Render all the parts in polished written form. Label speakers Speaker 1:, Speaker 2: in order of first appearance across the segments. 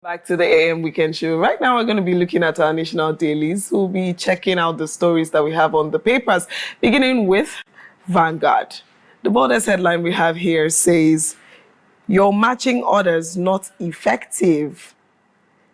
Speaker 1: Back to the AM Weekend Show. Right now, we're going to be looking at our national dailies. We'll be checking out the stories that we have on the papers, beginning with Vanguard. The boldest headline we have here says, "Your marching orders not effective."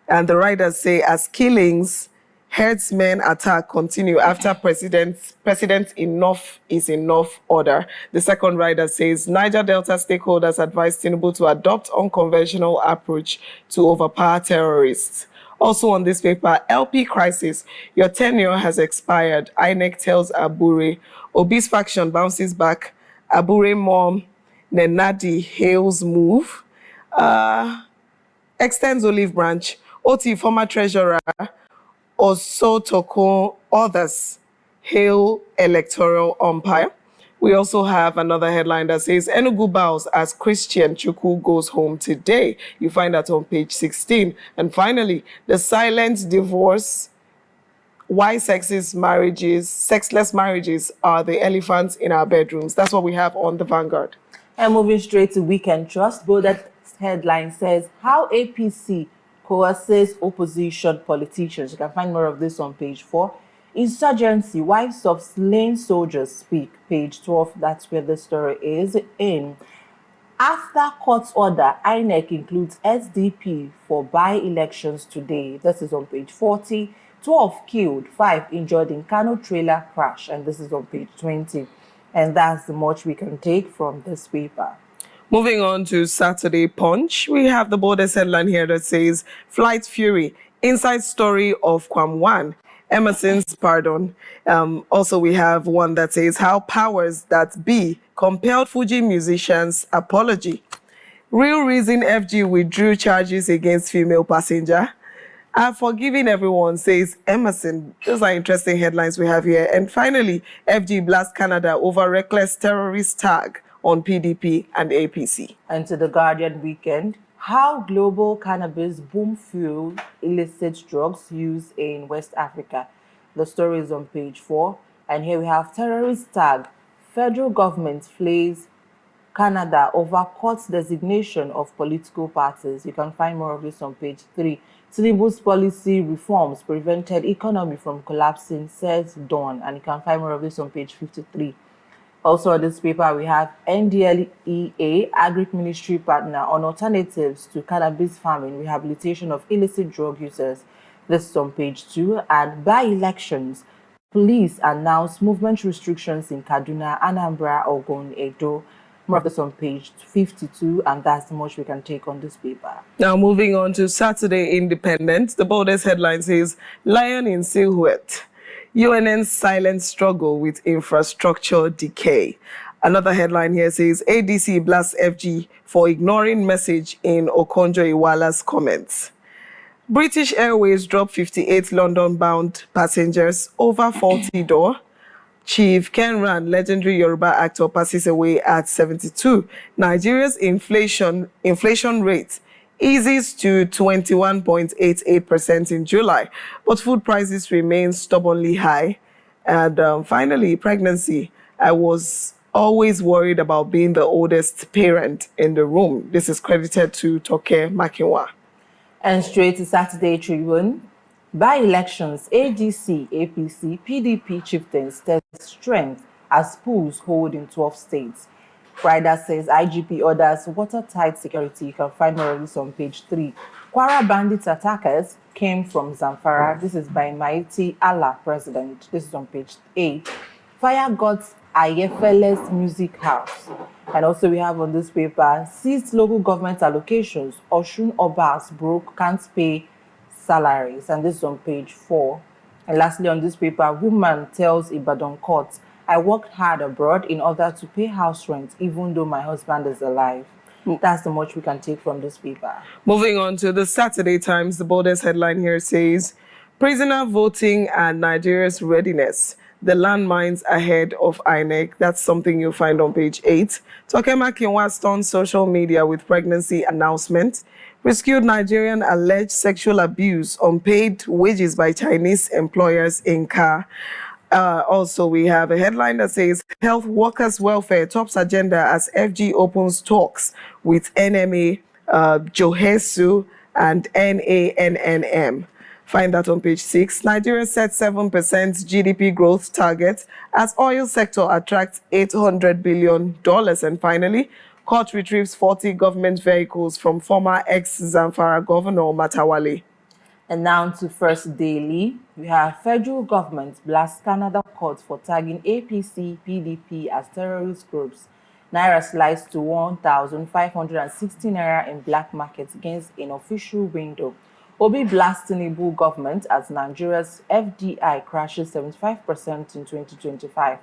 Speaker 1: And the writers say, as killings, herdsmen attack continue after President enough is enough order. The second writer says, Niger Delta stakeholders advise Tinubu to adopt unconventional approach to overpower terrorists. Also on this paper, LP crisis, your tenure has expired. INEC tells Abure. Obi's faction bounces back. Abure mom, Nenadi hails move. Extends olive branch. OT former treasurer Osotoko, others hail electoral umpire. We also have another headline that says, Enugu bows as Christian Chukwu goes home today. You find that on page 16. And finally, the silent divorce, why sexless marriages are the elephants in our bedrooms. That's what we have on the Vanguard.
Speaker 2: And moving straight to Weekend Trust, that headline says, how APC coerces opposition politicians. You can find more of this on page 4. Insurgency, wives of slain soldiers speak. Page 12, that's where the story is in. After court's order, INEC includes SDP for by-elections today. This is on page 40. 12 killed, 5 injured in Kano trailer crash. And this is on page 20. And that's the much we can take from this paper.
Speaker 1: Moving on to Saturday Punch, we have the boldest headline here that says, Flight Fury, inside story of Kwam 1, Emmason'S pardon. Also, we have one that says, how powers that be compelled Fuji musicians' apology. Real reason FG withdrew charges against female passenger. Forgiving everyone, says Emmason. Those are interesting headlines we have here. And finally, FG blasts Canada over reckless terrorist tag on PDP and APC.
Speaker 2: And to the Guardian Weekend, how global cannabis boom fueled illicit drugs use in West Africa. The story is on page 4. And here we have terrorist tag. Federal government flays Canada over court's designation of political parties. You can find more of this on page 3. Tinubu's policy reforms prevented economy from collapsing, says Dawn. And you can find more of this on page 53. Also on this paper, we have NDLEA, Agric Ministry partner on alternatives to cannabis farming, rehabilitation of illicit drug users. This is on page 2. And by elections, police announce movement restrictions in Kaduna, Anambra, Ogun, Edo. More of this on page 52, and that's the much we can take on this paper.
Speaker 1: Now moving on to Saturday Independent, the boldest headline says, Lion in silhouette. UNN's silent struggle with infrastructure decay. Another headline here says, ADC blasts FG for ignoring message in Okonjo-Iweala's comments. British Airways drop 58 London-bound passengers over faulty door. Chief Ken Ran, legendary Yoruba actor, passes away at 72. Nigeria's inflation rate eases to 21.88% in July, but food prices remain stubbornly high. And finally, pregnancy. I was always worried about being the oldest parent in the room. This is credited to Toke Makinwa.
Speaker 2: And straight to Saturday Tribune. By elections, AGC, APC, PDP chieftains test strength as polls hold in 12 states. Friday says IGP orders watertight security. You can find more of this on page 3. Kwara bandits attackers came from Zamfara. This is by Mighty Allah President. This is on page 8. Fire got Ayefele's music house. And also we have on this paper, seized local government allocations. Oshun Obas broke, can't pay salaries. And this is on page 4. And lastly on this paper, woman tells Ibadan court, I worked hard abroad in order to pay house rent, even though my husband is alive. That's the much we can take from this paper.
Speaker 1: Moving on to the Saturday Times, the boldest headline here says, prisoner voting and Nigeria's readiness. The landmines ahead of INEC. That's something you'll find on page 8. Toke Makinwa stunned social media with pregnancy announcement. Rescued Nigerian alleged sexual abuse, unpaid wages by Chinese employers in car. Also, we have a headline that says, Health Workers' Welfare tops agenda as FG opens talks with NMA, Johesu, and NANNM. Find that on page 6. Nigeria set 7% GDP growth target as oil sector attracts $800 billion. And finally, court retrieves 40 government vehicles from former ex-Zamfara Governor Matawale.
Speaker 2: And now to first daily, we have federal government blasts Canada court for tagging APC, PDP as terrorist groups. Naira slides to 1,560 naira in black market against an official window. Obi blasts Tinubu government as Nigeria's FDI crashes 75% in 2025.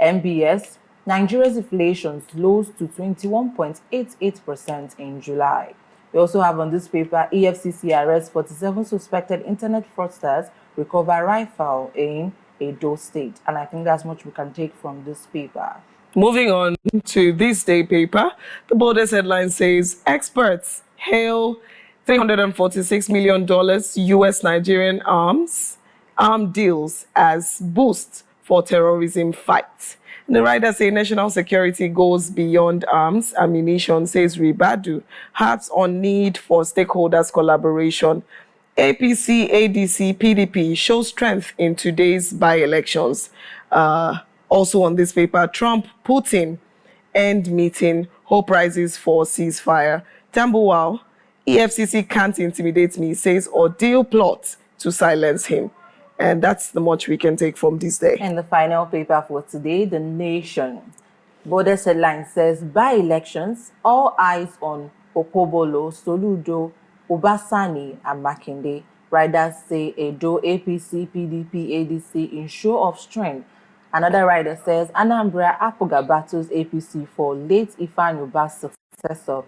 Speaker 2: MBS, Nigeria's inflation slows to 21.88% in July. We also have on this paper, EFCC arrests 47 suspected internet fraudsters, recover rifle in Edo State. And I think that's much we can take from this paper.
Speaker 1: Moving on to this day paper, the Borders headline says, experts hail $346 million US Nigerian arm deals as boost for terrorism fight. The writer say national security goes beyond arms, ammunition, says Ribadu, harps on need for stakeholders' collaboration. APC, ADC, PDP show strength in today's by-elections. Also on this paper, Trump, Putin, end meeting, hope rises for ceasefire. Tambuwal, EFCC can't intimidate me, says ordeal plot to silence him. And that's the much we can take from this day.
Speaker 2: And the final paper for today, The Nation. Borders headline says, by-elections, all eyes on Okobolo, Soludo, Obasani, and Makinde. Riders say Edo, APC, PDP, ADC in show of strength. Another rider says, Anambra Apoga battles APC for late Ifeanyi Uba's successor.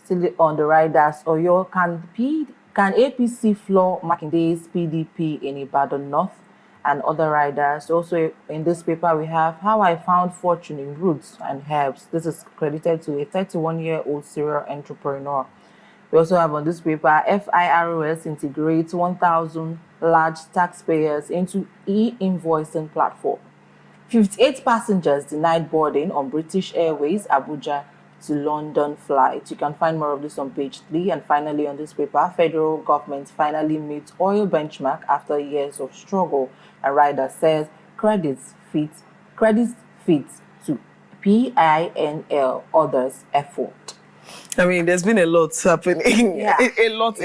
Speaker 2: Still on the riders, Oyo, can APC floor Makinde's PDP in Ibadan North? And other riders. Also in this paper, we have How I Found Fortune in Roots and Herbs. This is credited to a 31-year-old serial entrepreneur. We also have on this paper, FIROS integrates 1,000 large taxpayers into e-invoicing platform. 58 passengers denied boarding on British Airways Abuja to London flight. You can find more of this on page 3. And finally on this paper, federal government finally meets oil benchmark after years of struggle. A rider says credits fit to PINL, others effort.
Speaker 1: I mean, there's been a lot happening.
Speaker 2: Yeah.
Speaker 1: a lot.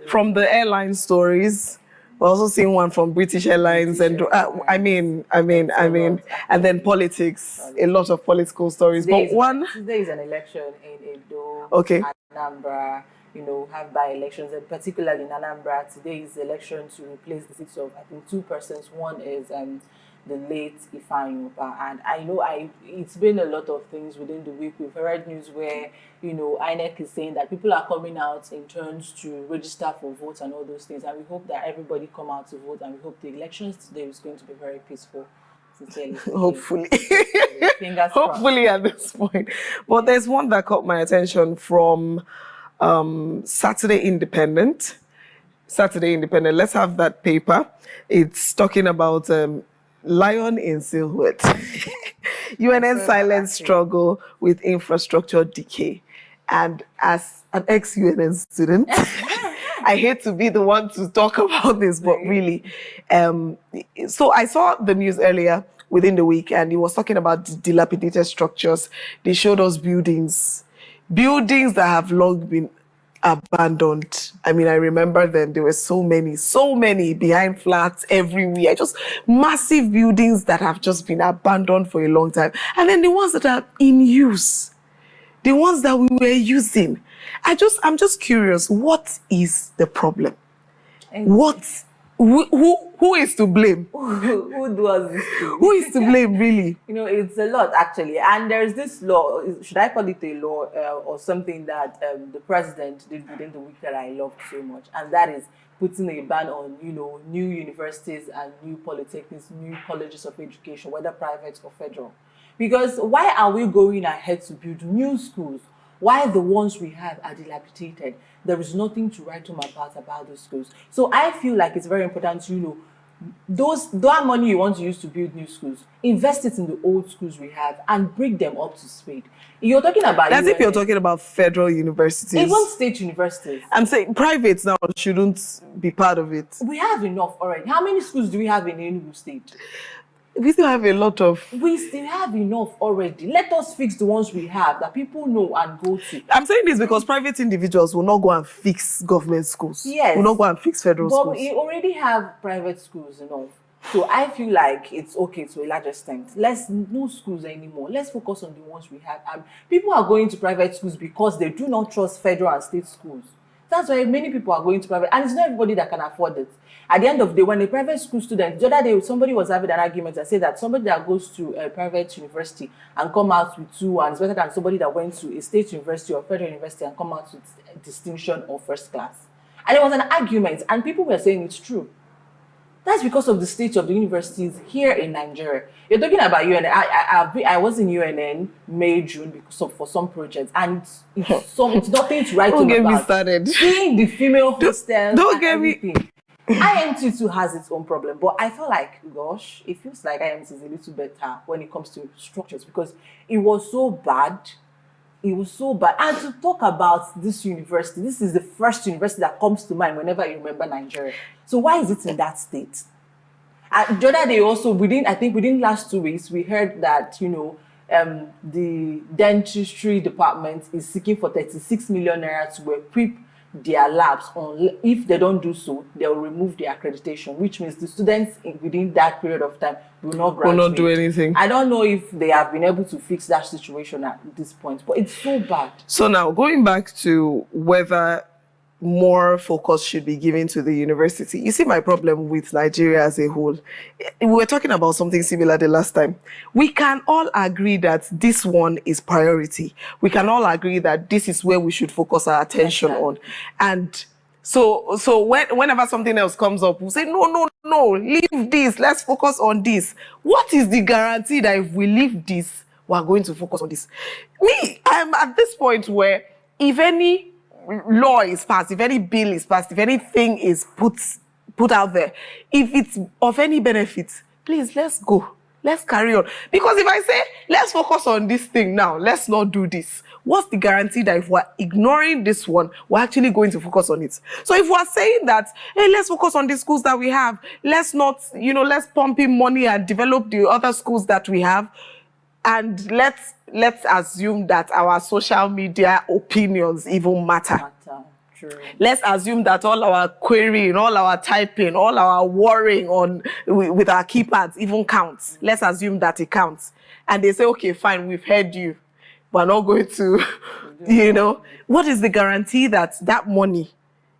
Speaker 1: From the airline stories. We're also seeing one from British Airlines and I mean, and then politics, a lot of political stories.
Speaker 2: Today
Speaker 1: Today
Speaker 2: is an election in Edo,
Speaker 1: okay,
Speaker 2: Anambra, have by-elections, and particularly in Anambra, today is the election to replace the seats of, I think, 2 persons. One is the late Ifeanyi Uba, and I know it's been a lot of things within the week. We've heard news where INEC is saying that people are coming out in turns to register for votes and all those things, and we hope that everybody come out to vote, and we hope the elections today is going to be very peaceful. Sincerely.
Speaker 1: Hopefully.
Speaker 2: Fingers
Speaker 1: hopefully
Speaker 2: crossed.
Speaker 1: at this point. But there's one that caught my attention from Saturday Independent. Let's have that paper. It's talking about lion in silhouette. UNN silent struggle with infrastructure decay. And as an ex-UNN student, I hate to be the one to talk about this, but really. So I saw the news earlier within the week, and it was talking about dilapidated structures. They showed us buildings that have long been abandoned. I mean, I remember them. There were so many behind flats everywhere. Just massive buildings that have just been abandoned for a long time. And then the ones that are in use, the ones that we were using. I'm just curious, what is the problem? Who is to blame?
Speaker 2: Who does this thing?
Speaker 1: Who is to blame, really?
Speaker 2: It's a lot, actually. And there's this law, should I call it a law or something that the president did within the week that I loved so much, and that is putting a ban on, new universities and new polytechnics, new colleges of education, whether private or federal. Because why are we going ahead to build new schools while the ones we have are dilapidated? There is nothing to write home about those schools. So I feel like it's very important to, that money you want to use to build new schools, invest it in the old schools we have and bring them up to speed. You're talking about
Speaker 1: That's if you're
Speaker 2: UNN,
Speaker 1: talking about federal universities.
Speaker 2: even state universities.
Speaker 1: I'm saying privates now shouldn't be part of it.
Speaker 2: We have enough already. How many schools do we have in Enugu State?
Speaker 1: We still have a lot of.
Speaker 2: We still have enough already. Let us fix the ones we have that people know and go to.
Speaker 1: I'm saying this because private individuals will not go and fix government schools.
Speaker 2: Yes.
Speaker 1: Will not go and fix federal
Speaker 2: But
Speaker 1: schools.
Speaker 2: we already have private schools enough. So I feel like it's okay to a large extent. Let's no schools anymore. Let's focus on the ones we have. People are going to private schools because they do not trust federal and state schools. That's why many people are going to private, and it's not everybody that can afford it. At the end of the day, when a private school student, the other day somebody was having an argument and said that somebody that goes to a private university and come out with 2 is better than somebody that went to a state university or federal university and come out with a distinction or first class. And it was an argument, and people were saying it's true. That's because of the state of the universities here in Nigeria. You're talking about UNN. I was in UNN May, June for some projects, and it's nothing to write
Speaker 1: Don't
Speaker 2: home
Speaker 1: get me
Speaker 2: about.
Speaker 1: started.
Speaker 2: Seeing the female hostels
Speaker 1: don't
Speaker 2: and
Speaker 1: get me-
Speaker 2: everything. IMT too has its own problem, but I feel like, gosh, it feels like IMT is a little better when it comes to structures because it was so bad. It was so bad. And to talk about this university, this is the first university that comes to mind whenever you remember Nigeria. So why is it in that state? And the other day also, within last 2 weeks, we heard that, the dentistry department is seeking for 36 million naira to equip their labs. If they don't do so, they'll remove their accreditation, which means the students within that period of time will not graduate.
Speaker 1: Will not do anything.
Speaker 2: I don't know if they have been able to fix that situation at this point, but it's so bad.
Speaker 1: So now, going back to whether more focus should be given to the university. You see my problem with Nigeria as a whole. We were talking about something similar the last time. We can all agree that this one is priority. We can all agree that this is where we should focus our attention on. And so whenever something else comes up, we'll say, no, leave this. Let's focus on this. What is the guarantee that if we leave this, we're going to focus on this? I'm at this point where if any law is passed, if any bill is passed, if anything is put out there, if it's of any benefit, please, let's go. Let's carry on. Because if I say, let's focus on this thing now, let's not do this, what's the guarantee that if we're ignoring this one, we're actually going to focus on it? So if we're saying that, hey, let's focus on the schools that we have, let's not, let's pump in money and develop the other schools that we have, and let's assume that our social media opinions even matter.
Speaker 2: True.
Speaker 1: Let's assume that all our querying, all our typing, all our worrying with our keypads even counts. Let's assume that it counts. And they say, okay, fine, we've heard you. We're not going to, what is the guarantee that that money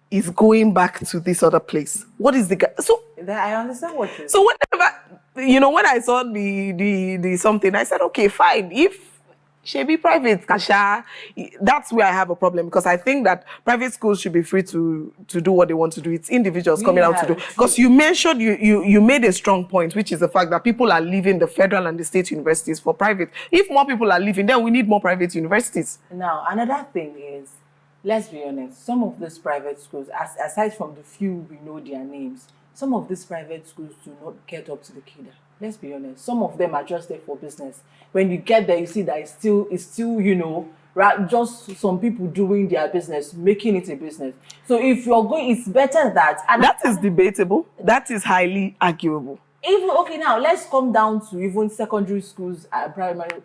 Speaker 1: is going back to this other place? What is
Speaker 2: I understand what you're saying.
Speaker 1: So when I saw the something, I said, okay, fine. If she be private, Kasha, that's where I have a problem, because I think that private schools should be free to do what they want to do. It's individuals coming out to do. Because you mentioned, you made a strong point, which is the fact that people are leaving the federal and the state universities for private. If more people are leaving, then we need more private universities.
Speaker 2: Now, another thing is, let's be honest, some of these private schools, aside from the few we know their names, some of these private schools do not get up to the cadre. Let's be honest. Some of them are just there for business. When you get there, you see that it's still, right, just some people doing their business, making it a business. So if you're going, it's better that. And
Speaker 1: that is debatable. That is highly arguable.
Speaker 2: Even, okay, now let's come down to even secondary schools,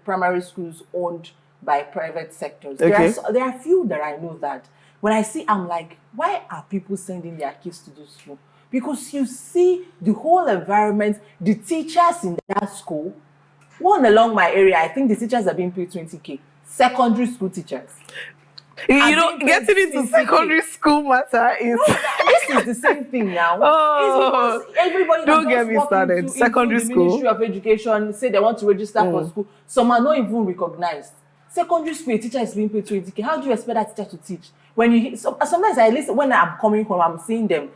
Speaker 2: primary schools owned by private sectors.
Speaker 1: Okay.
Speaker 2: There are few that I know that when I see, I'm like, why are people sending their kids to this school? Because you see the whole environment, the teachers in that school, one along my area, I think the teachers are being paid 20K. Secondary school teachers.
Speaker 1: Getting into secondary school matter is...
Speaker 2: This is the same thing now.
Speaker 1: Oh,
Speaker 2: it's everybody
Speaker 1: don't get me started. Secondary school.
Speaker 2: The Ministry of Education say they want to register for school. Some are not even recognized. Secondary school, a teacher is being paid 20K. How do you expect that teacher to teach? Sometimes I listen, when I'm coming home, I'm seeing them,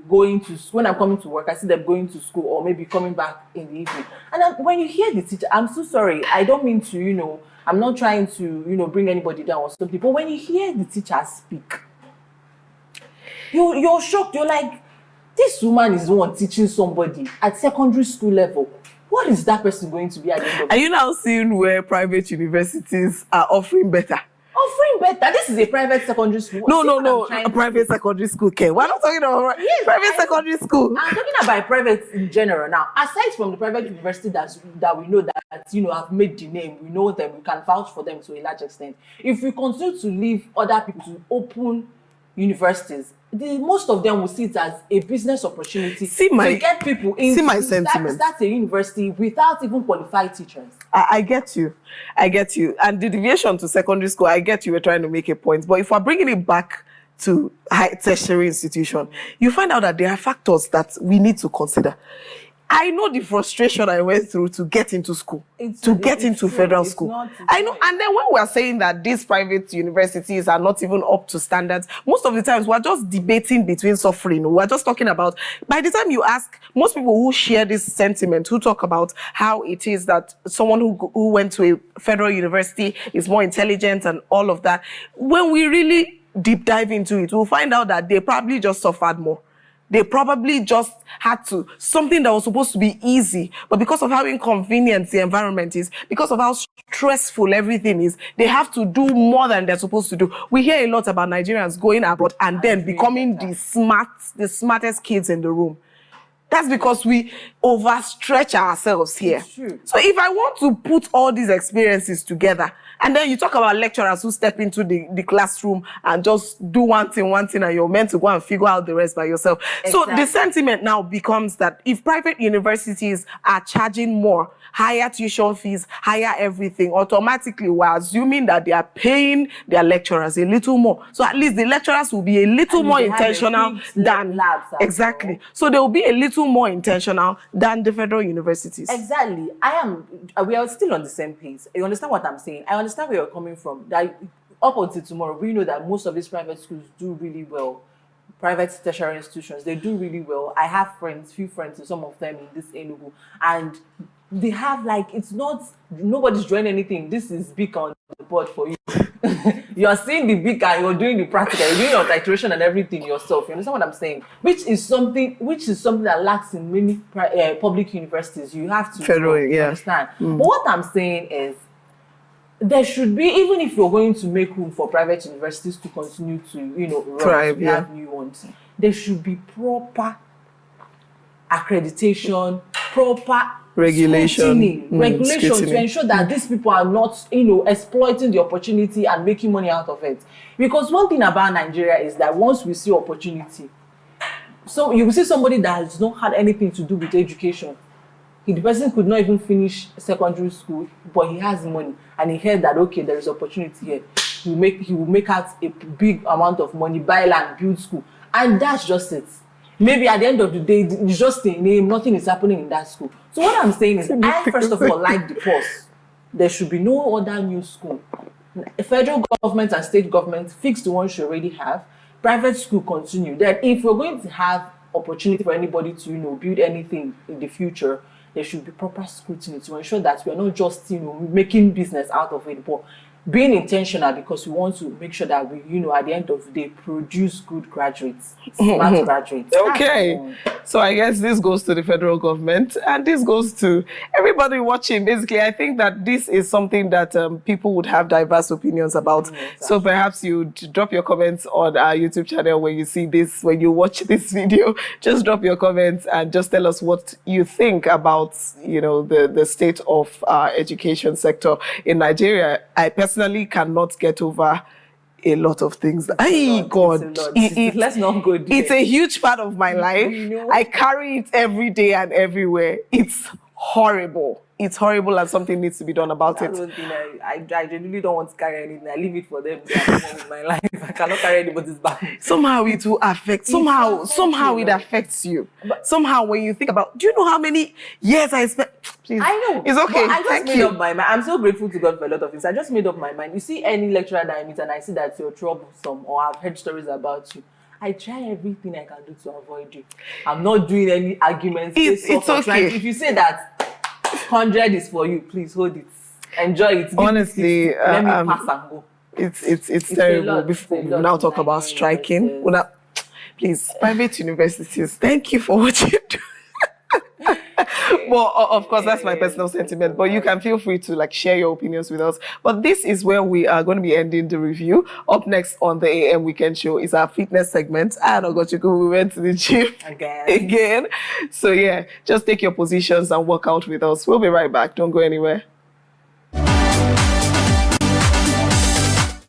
Speaker 2: going to school. When I'm coming to work, I see them going to school or maybe coming back in the evening. And then when you hear the teacher, I'm so sorry. I don't mean to, I'm not trying to, bring anybody down or something. But when you hear the teacher speak, you're shocked. You're like, this woman is the one teaching somebody at secondary school level. What is that person going to be at the end of?
Speaker 1: Are you now seeing where private universities are offering better?
Speaker 2: Offering better. This is a private secondary school.
Speaker 1: No. A private secondary school. Okay, we're not talking about private secondary school.
Speaker 2: I'm talking about private in general now. Aside from the private university that we know that have made the name, we know them, we can vouch for them to a large extent. If we continue to leave other people to open universities, most of them will see it as a business opportunity to get people in start a university without even qualified teachers.
Speaker 1: I get you. And the deviation to secondary school, I get you were trying to make a point. But if we're bringing it back to high tertiary institution, you find out that there are factors that we need to consider. I know the frustration I went through to get into school, to get into federal school. I know. And then when we're saying that these private universities are not even up to standards, most of the times we're just debating between suffering. We're just talking about, by the time you ask, most people who share this sentiment, who talk about how it is that someone who went to a federal university is more intelligent and all of that, when we really deep dive into it, we'll find out that they probably just suffered more. They probably just had to, something that was supposed to be easy, but because of how inconvenient the environment is, because of how stressful everything is, they have to do more than they're supposed to do. We hear a lot about Nigerians going abroad and then becoming the smartest kids in the room. That's because we overstretch ourselves here. So if I want to put all these experiences together, and then you talk about lecturers who step into the classroom and just do one thing, and you're meant to go and figure out the rest by yourself. Exactly. So the sentiment now becomes that if private universities are charging more, higher tuition fees, higher everything, automatically we're assuming that they are paying their lecturers a little more. So at least the lecturers will be a little more intentional than labs. Exactly. So they will be a little more intentional than the federal universities.
Speaker 2: Exactly. We are still on the same page. You understand what I'm saying? I understand where you're coming from. That up until tomorrow, we know that most of these private schools do really well. Private tertiary institutions, they do really well. I have few friends, some of them in this Enugu, and they have it's not, nobody's drawing anything. This is big on the board for you. You're seeing the big and you're doing the practical, you're doing your titration and everything yourself. You understand what I'm saying? Which is something that lacks in many public universities. You have to understand. But what I'm saying is, there should be, even if you're going to make room for private universities to continue to, thrive, have new ones, there should be proper accreditation, proper regulation to ensure that these people are not, exploiting the opportunity and making money out of it. Because one thing about Nigeria is that once we see opportunity, so you will see somebody that has not had anything to do with education. The person could not even finish secondary school, but he has money, and he heard that there is opportunity here. He will make out a big amount of money, buy land, build school, and that's just it. Maybe at the end of the day, it's just a name. Nothing is happening in that school. So what I'm saying is, I first of all like the pause. There should be no other new school. Federal government and state government fix the ones you already have. Private school continue. Then, if we're going to have opportunity for anybody to build anything in the future, there should be proper scrutiny to ensure that we are not just making business out of it, but being intentional, because we want to make sure that we at the end of the day produce good graduates, smart graduates.
Speaker 1: Okay, so I guess this goes to the federal government and this goes to everybody watching. Basically, I think that this is something that people would have diverse opinions about. So perhaps you drop your comments on our YouTube channel when you see this, when you watch this video. Just drop your comments and just tell us what you think about the state of our education sector in Nigeria. I personally cannot get over a lot of things. Let's not go there. It's a huge part of my life. I carry it every day and everywhere. It's horrible. It's horrible, and something needs to be done about it.
Speaker 2: I genuinely don't want to carry anything. I leave it for them to have with my life. I cannot carry anybody's back.
Speaker 1: Somehow it will affect. Somehow it affects you. But somehow when you think about, do you know how many years I spent? Please. I know. It's okay.
Speaker 2: I just made up my mind. I'm so grateful to God for a lot of things. I just made up my mind. You see any lecturer that I meet and I see that you're troublesome or I've heard stories about you, I try everything I can do to avoid you. I'm not doing any arguments.
Speaker 1: It's okay.
Speaker 2: If you say that 100 is for you, please hold it. Enjoy it.
Speaker 1: Honestly,
Speaker 2: let me pass and go.
Speaker 1: It's terrible. Before we now talk about striking. Please, private universities, thank you for what you do. Well, of course, that's my personal sentiment, but you can feel free to like share your opinions with us. But this is where we are going to be ending the review. Up next on the AM Weekend Show is our fitness segment. And Ogochukwu, we went to the gym again. So yeah, just take your positions and work out with us. We'll be right back. Don't go anywhere.